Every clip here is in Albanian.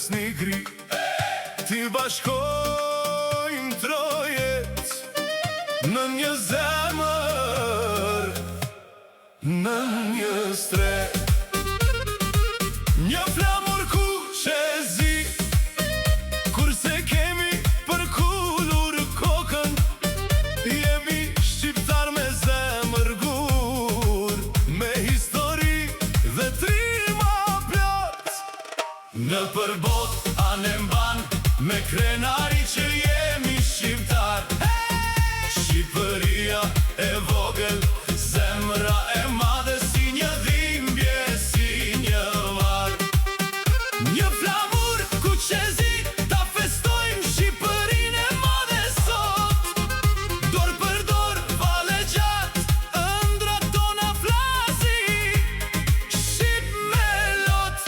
besni gri, ti bashkojmë trojet në një zemër, në një stret. Një flamur ku qezi, kurse kemi përkullur kokën, jemi shqiptar me zemër gur, me histori dhe trima plot. Në përbot anë mban me krenari që jemi shqiptar. Shqipëria e vogël, zemra e madhe si një dhimbje, si një var. Një flamur ku qezi, ta festojmë Shqipërinë e madhe sot. Dorë për dorë, vale gjatë, ëndrat tona flasin, Shqip me lot.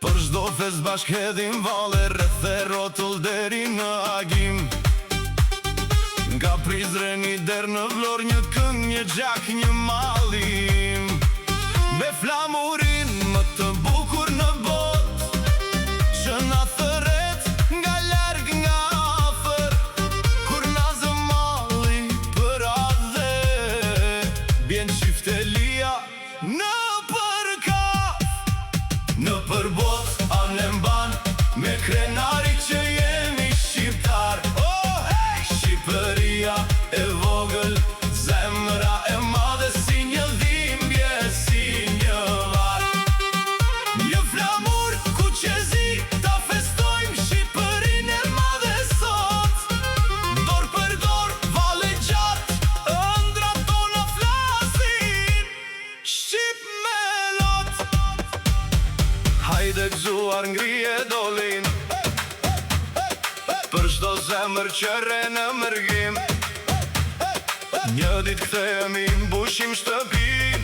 Për çdo fest bashk hedhim valle, rreth e rrotull deri në agim. Nga Prizreni der në Vlorë, një këngë, një gjak, një mallim. Me flamurin më të bukur në bot, që na thërret nga larg nga afër. Kur na zë malli për adhe, bjen qiftelia në përkaf. Në përbot anë mban me krenari që jemi shqiptar. Shqipëria e vogël, zemra e madhe si një dhimbje, si një var. Një flamur ku qezi, ta festojmë Shqipërinë e madhe sot. Dorë për dorë, vale gjatë, ëndrat tona flasin, Shqip me lot. Hajde gëzuar ngrije dolin, për çdo zemër që re në mërgim. Një ditë kthehemi, mbushim shtëpin.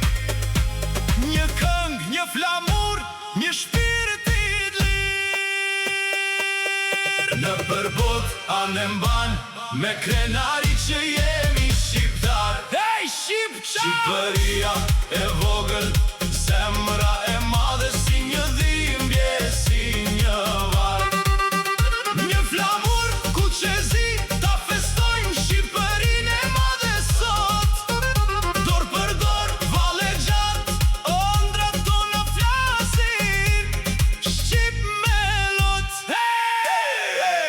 Një këngë, një flamur, një shpirt i lirë. Në përbot anë mban me krenari që jemi shqiptar. Shqipëria e